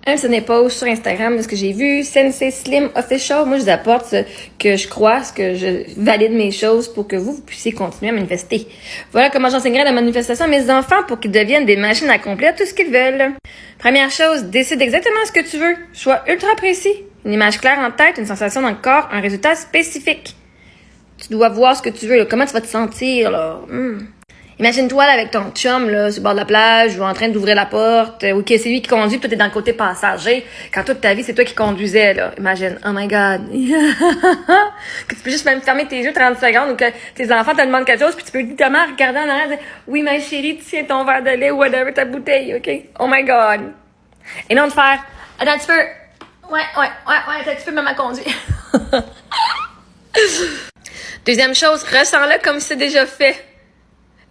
Un, c'est des posts sur Instagram de ce que j'ai vu. Sensei Slim Official. Moi, je vous apporte ce que je crois, ce que je valide mes choses pour que vous puissiez continuer à manifester. Voilà comment j'enseignerai la manifestation à mes enfants pour qu'ils deviennent des machines à accomplir tout ce qu'ils veulent. Première chose, décide exactement ce que tu veux. Sois ultra précis. Une image claire en tête, une sensation dans le corps, un résultat spécifique. Tu dois voir ce que tu veux, là. Comment tu vas te sentir, là. Imagine-toi là, avec ton chum là, sur le bord de la plage ou en train d'ouvrir la porte ou que c'est lui qui conduit, puis toi t'es dans le côté passager. Quand toute ta vie, c'est toi qui conduisais, là. Imagine, oh my God. Que tu peux juste même fermer tes yeux 30 secondes ou que tes enfants te demandent quelque chose, puis tu peux littéralement regarder en arrière et dire « Oui, ma chérie, tiens ton verre de lait ou whatever, ta bouteille, OK? Oh my God. » Et non de faire « Attends, tu peux... Ouais, attends, tu peux même conduire. » Deuxième chose, ressens-le comme si c'est déjà fait.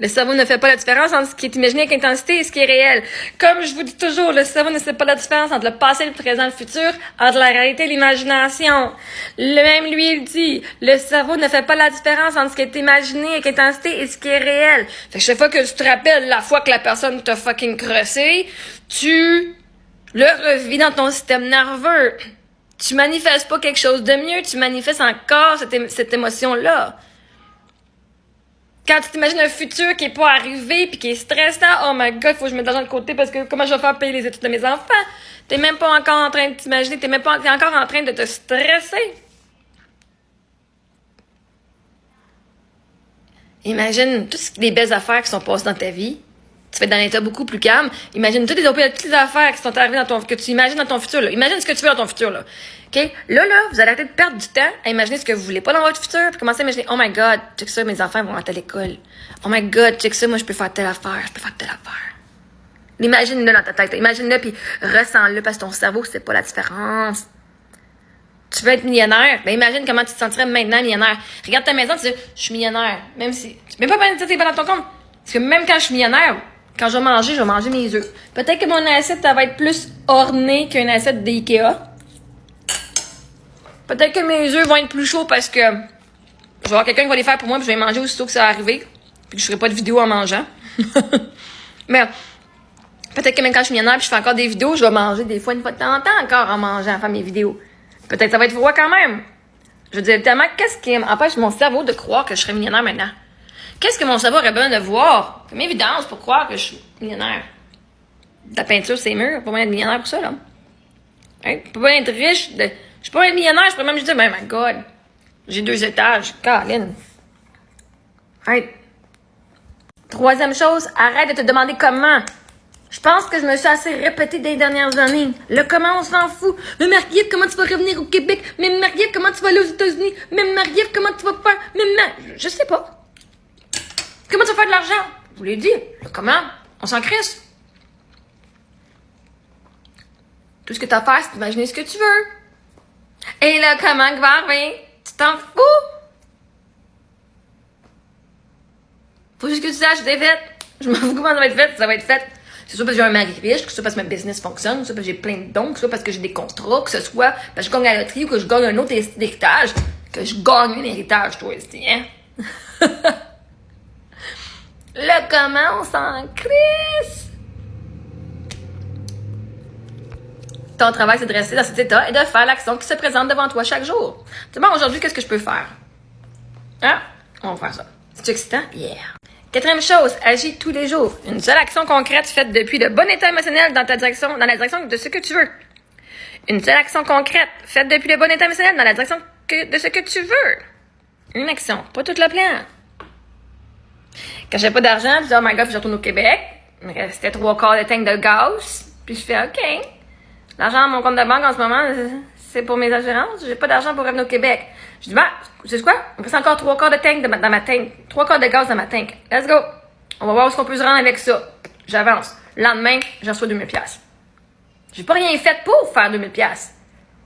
Le cerveau ne fait pas la différence entre ce qui est imaginé avec intensité et ce qui est réel. Comme je vous dis toujours, le cerveau ne fait pas la différence entre le passé, le présent et le futur, entre la réalité et l'imagination. Même lui, il dit, le cerveau ne fait pas la différence entre ce qui est imaginé avec intensité et ce qui est réel. Fait que chaque fois que tu te rappelles la fois que la personne t'a fucking crossé, tu le revis dans ton système nerveux. Tu manifestes pas quelque chose de mieux, tu manifestes encore cette émotion-là. Quand tu t'imagines un futur qui est pas arrivé puis qui est stressant, oh my God, faut que je mette de l'argent de côté parce que comment je vais faire payer les études de mes enfants? T'es même pas encore en train de t'imaginer, t'es encore en train de te stresser. Imagine toutes les belles affaires qui sont passées dans ta vie. Tu vas être dans un état beaucoup plus calme. Imagine toutes les affaires qui sont arrivées que tu imagines dans ton futur, là. Imagine ce que tu veux dans ton futur, là. OK? Là, vous allez arrêter de perdre du temps à imaginer ce que vous voulez pas dans votre futur, puis commencer à imaginer, oh my God, check ça, mes enfants vont à telle école. Oh my God, check ça, moi, je peux faire telle affaire, Imagine-le dans ta tête, imagine-le, puis ressens-le, parce que ton cerveau, c'est pas la différence. Tu veux être millionnaire? Ben, imagine comment tu te sentirais maintenant millionnaire. Regarde ta maison, tu dis, je suis millionnaire. Même si, tu peux même pas t'es pas dans ton compte. Parce que même quand je suis millionnaire, quand je vais manger mes œufs. Peut-être que mon assiette, ça va être plus orné qu'une assiette d'IKEA. Peut-être que mes œufs vont être plus chauds parce que je vais avoir quelqu'un qui va les faire pour moi puis je vais les manger aussitôt que ça va arriver. Puis que je ferai pas de vidéo en mangeant. Mais peut-être que même quand je suis millionnaire puis je fais encore des vidéos, je vais manger des fois une fois de temps en temps encore en mangeant, en faire mes vidéos. Peut-être que ça va être froid quand même. Je veux dire, tellement, qu'est-ce qui empêche mon cerveau de croire que je serais millionnaire maintenant? Qu'est-ce que mon cerveau aurait besoin de voir comme évidence pour croire que je suis millionnaire? De la peinture, c'est mûr. Pas moyen d'être millionnaire pour ça, là. Hein? Je peux pas être riche. Je peux pas être millionnaire. Je pourrais même juste dire, my God, j'ai 2 étages. Caroline. Hein? Troisième chose, arrête de te demander comment. Je pense que je me suis assez répété des dernières années. Le comment, on s'en fout. Mais Marie-Ève, comment tu vas revenir au Québec? Mais Marie-Ève, comment tu vas aller aux États-Unis? Mais Marie-Ève, comment tu vas faire? Je sais pas. Comment tu vas faire de l'argent? Je vous l'ai dit. Le comment? On s'en crisse. Tout ce que tu as à faire, c'est d'imaginer ce que tu veux. Et le comment qui va arriver, tu t'en fous. Faut juste que tu saches, c'est fait. Je m'en fous comment ça va être fait, ça va être fait. C'est soit parce que j'ai un mari riche, que ce soit parce que ma business fonctionne, que ce soit parce que j'ai plein de dons, que ce soit parce que j'ai des contrats, que ce soit parce que je gagne à la loterie ou que je gagne un autre héritage, que je gagne un héritage, toi aussi, hein? Le comment, on s'en crisse. Ton travail, c'est de rester dans cet état et de faire l'action qui se présente devant toi chaque jour. C'est bon, aujourd'hui, qu'est-ce que je peux faire? Hein? On va faire ça. C'est excitant? Yeah! 4e chose, agis tous les jours. Une seule action concrète faite depuis le bon état émotionnel dans la direction de ce que tu veux. Une seule action concrète faite depuis le bon état émotionnel dans la direction de ce que tu veux. Une action, pas tout le plan. Quand j'avais pas d'argent, je disais, oh my God, faut que je retourne au Québec. Il me restait 3/4 de tank de gaz. Puis je fais, OK. L'argent dans mon compte de banque en ce moment, c'est pour mes assurances. J'ai pas d'argent pour revenir au Québec. Je dis, tu sais quoi? Il me reste encore 3/4 de tank dans ma tank. 3/4 de gaz dans ma tank. Let's go. On va voir où est-ce qu'on peut se rendre avec ça. J'avance. Le lendemain, j'en reçois 2000$. J'ai pas rien fait pour faire 2000$.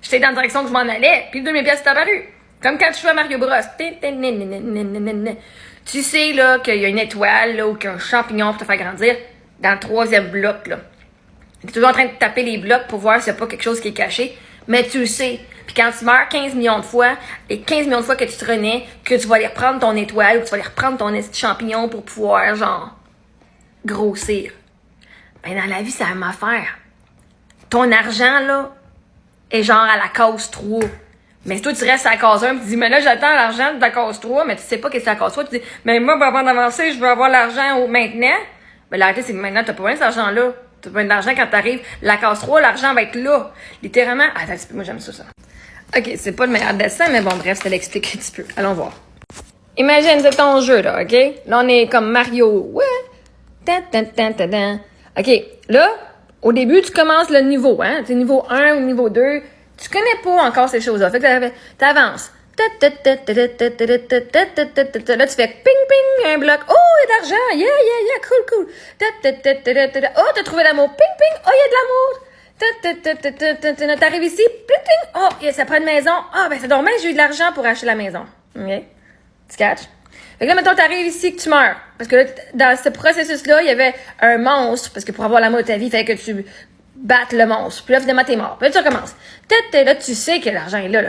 J'étais dans la direction que je m'en allais, puis le 2000$ est apparu. Comme quand tu joues à Mario Bros. Tu sais, là, qu'il y a une étoile, là, ou qu'il y a un champignon pour te faire grandir, dans le 3e bloc, là. Tu es toujours en train de taper les blocs pour voir s'il n'y a pas quelque chose qui est caché, mais tu le sais. Puis quand tu meurs 15 millions de fois, et 15 millions de fois que tu te renais, que tu vas aller reprendre ton étoile, ou que tu vas aller reprendre ton champignon pour pouvoir, genre, grossir. Ben, dans la vie, c'est la même affaire. ton argent, là, est genre à la case 3. Mais toi, tu restes à la case 1 et tu dis, mais là, j'attends l'argent de la case 3, mais tu sais pas qu'est-ce que c'est la case 3. Tu dis, mais moi, avant d'avancer, je veux avoir l'argent maintenant. Mais la réalité, c'est que maintenant, t'as pas besoin de cet argent-là. T'as pas besoin d'argent quand t'arrives. La case 3, l'argent va être là. Littéralement. Attends, moi, j'aime ça. OK, c'est pas le meilleur dessin, mais bon, bref, je te l'explique un petit peu. Allons voir. Imagine, c'est ton jeu, là, OK? Là, on est comme Mario. Ouais. OK, là, au début, tu commences le niveau, hein? Tu sais, niveau 1 ou niveau 2. Tu connais pas encore ces choses-là. Fait que t'avances. Là, tu fais ping, ping, un bloc. Oh, il y a de l'argent. Yeah, cool. Oh, t'as trouvé l'amour. Ping, ping. Oh, il y a de l'amour. T'arrives ici. Ping, ping. Oh, ça prend une maison. Ah, ben, c'est dommage, j'ai eu de l'argent pour acheter la maison. OK? Tu catches? Fait que là, mettons, t'arrives ici que tu meurs. Parce que là, dans ce processus-là, il y avait un monstre. Parce que pour avoir l'amour de ta vie, il fallait que tu battes le monstre. Puis là, finalement, t'es mort. Puis là, tu recommences. Là, tu sais que l'argent est là.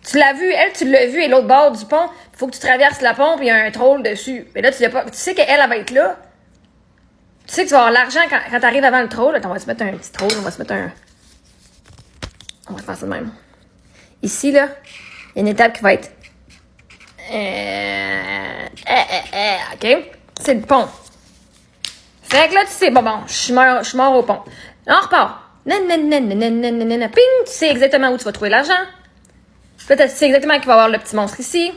Tu l'as vu, elle, tu l'as vu, et l'autre bord du pont, il faut que tu traverses la pompe, il y a un troll dessus. Mais là, tu sais qu'elle, elle va être là. Tu sais que tu vas avoir l'argent quand t'arrives avant le troll. Attends, on va se mettre un petit troll, on va se faire ça de même. Ici, là, il y a une étape qui va être... OK? C'est le pont. Fait que là, tu sais, bon, je suis mort au pont. Là, on repart. Ping! Tu sais exactement où tu vas trouver l'argent. Puis là, tu sais exactement qu'il va y avoir le petit monstre ici.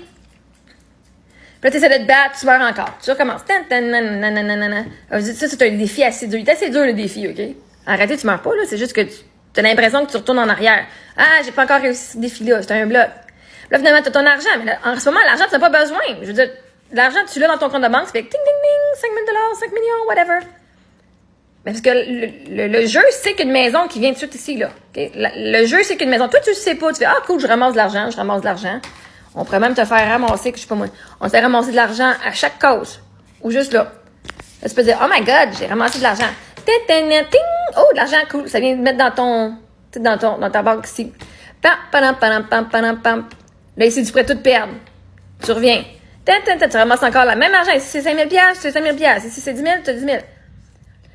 Puis là, tu essaies de te battre, tu meurs encore. Tu recommences. Ça, c'est un défi assez dur. Il est assez dur, le défi, OK? Arrêtez, tu meurs pas, là. C'est juste que tu as l'impression que tu retournes en arrière. Ah, j'ai pas encore réussi ce défi-là. C'est un bloc. Là, finalement, tu as ton argent. Mais là, en ce moment, l'argent, tu n'as pas besoin. Je veux dire, l'argent, tu l'as dans ton compte de banque. Ça fait ting, ting, ting, 5 000 $, 5 millions, whatever. Mais parce que le jeu sait qu'une maison qui vient de suite ici, là. Okay? Le jeu sait qu'une maison. Toi, tu le sais pas. Tu fais, ah, cool, je ramasse de l'argent. On pourrait même te faire ramasser, je sais pas moi. On te fait ramasser de l'argent à chaque cause. Ou juste là. Là, tu peux dire, oh my god, j'ai ramassé de l'argent. Oh, de l'argent, cool. Ça vient de mettre dans ta banque ici. Pam. Là, ici, tu pourrais tout perdre. Tu reviens. Tu ramasses encore la même argent. Ici, c'est 5 000 $, c'est 5 000 $. Ici, c'est 10 000, tu as 10 000.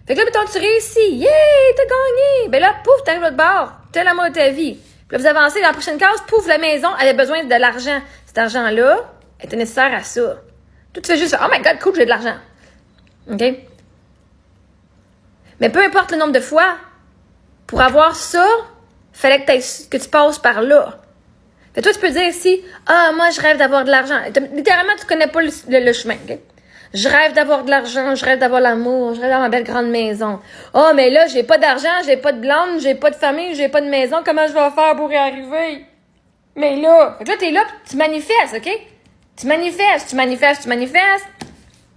Fait que là, mettons, tu réussis. Yeah, t'as gagné. Ben là, pouf, t'arrives de l'autre bord. T'as l'amour de ta vie. Puis là, vous avancez dans la prochaine case. Pouf, la maison, elle a besoin de l'argent. Cet argent-là était nécessaire à ça. Toi, tu fais juste, oh my god, cool, j'ai de l'argent. OK? Mais peu importe le nombre de fois, pour avoir ça, fallait que tu passes par là. Fait que toi, tu peux dire ici, ah, moi, je rêve d'avoir de l'argent. Littéralement, tu connais pas le chemin, OK? Je rêve d'avoir de l'argent, je rêve d'avoir l'amour, je rêve d'avoir ma belle grande maison. Oh, mais là, j'ai pas d'argent, j'ai pas de blonde, j'ai pas de famille, j'ai pas de maison, comment je vais faire pour y arriver? Mais là, fait que là, t'es là, pis tu manifestes, OK? Tu manifestes,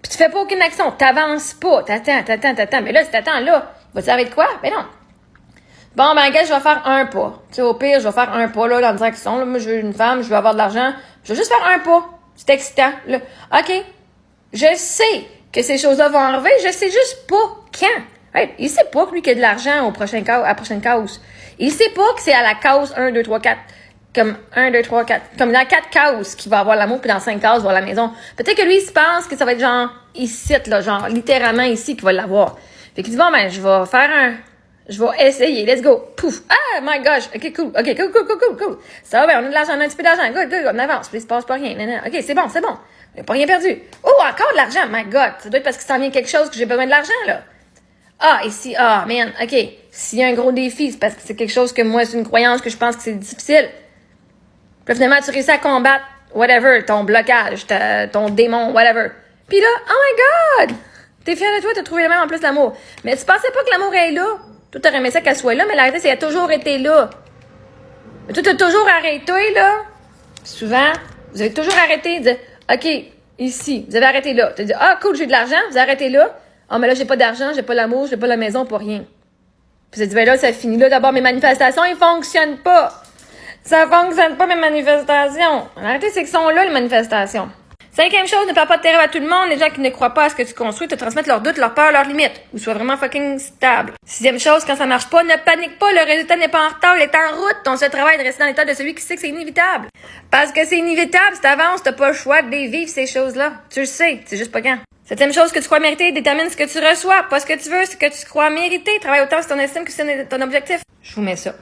pis tu fais pas aucune action, t'avances pas, t'attends. Mais là, si t'attends là, vas-tu arrêter de quoi? Ben non. Bon, ben, gars, je vais faire un pas. Tu sais, au pire, je vais faire un pas, là, dans la direction, là. Moi, je veux une femme, je veux avoir de l'argent. Je vais juste faire un pas. C'est excitant, là. OK. Je sais que ces choses-là vont arriver, je sais juste pas quand. Right? Il sait pas que lui, qu'il y a de l'argent à la prochaine cause. Il sait pas que c'est à la cause 1, 2, 3, 4. Comme 1, 2, 3, 4. Comme dans 4 cases qu'il va avoir l'amour, puis dans 5 cases, il va avoir la maison. Peut-être que lui, il se pense que ça va être genre ici, là, genre littéralement ici qu'il va l'avoir. Fait qu'il dit, bon, ben, je vais essayer, let's go. Pouf! Ah, my gosh! OK, cool. Ça va, ben, on a de l'argent, on a un petit peu d'argent. Good, on avance. Puis il se passe pas rien. Non. OK, c'est bon. Il n'y a pas rien perdu. Oh, encore de l'argent. My God. Ça doit être parce que ça vient quelque chose que j'ai besoin de l'argent, là. Ah, ici. Ah, man. OK. S'il y a un gros défi, c'est parce que c'est quelque chose que moi, c'est une croyance que je pense que c'est difficile. Puis finalement, tu réussis à combattre whatever, ton blocage, ton démon, whatever. Puis là, oh my God! T'es fier de toi, t'as trouvé le même en plus l'amour. Mais tu pensais pas que l'amour est là. Toi, t'aurais aimé ça qu'elle soit là, mais la réalité, c'est qu'elle a toujours été là. Mais toi, t'as toujours arrêté, là. Souvent, vous avez toujours arrêté de dire, OK, ici, vous avez arrêté là. Tu as dit, ah, cool, j'ai de l'argent, vous arrêtez là. Ah, mais là, j'ai pas d'argent, j'ai pas l'amour, j'ai pas la maison, pas rien. Puis tu dit, ben là, ça finit là. D'abord, mes manifestations, ils fonctionnent pas. Ça fonctionne pas, mes manifestations. La réalité, c'est qu'ils sont là, les manifestations. 5e chose, ne parle pas de tes rêves à tout le monde. Les gens qui ne croient pas à ce que tu construis te transmettent leurs doutes, leurs peurs, leurs limites. Ou sois vraiment fucking stable. 6e chose, quand ça marche pas, ne panique pas. Le résultat n'est pas en retard, il est en route. Ton seul travail est de rester dans l'état de celui qui sait que c'est inévitable. Parce que c'est inévitable, si t'avances, t'as pas le choix de les vivre, ces choses-là. Tu le sais, c'est juste pas quand. 7e chose que tu crois mériter détermine ce que tu reçois. Pas ce que tu veux, ce que tu crois mériter. Travaille autant sur ton estime que sur ton objectif. Je vous mets ça.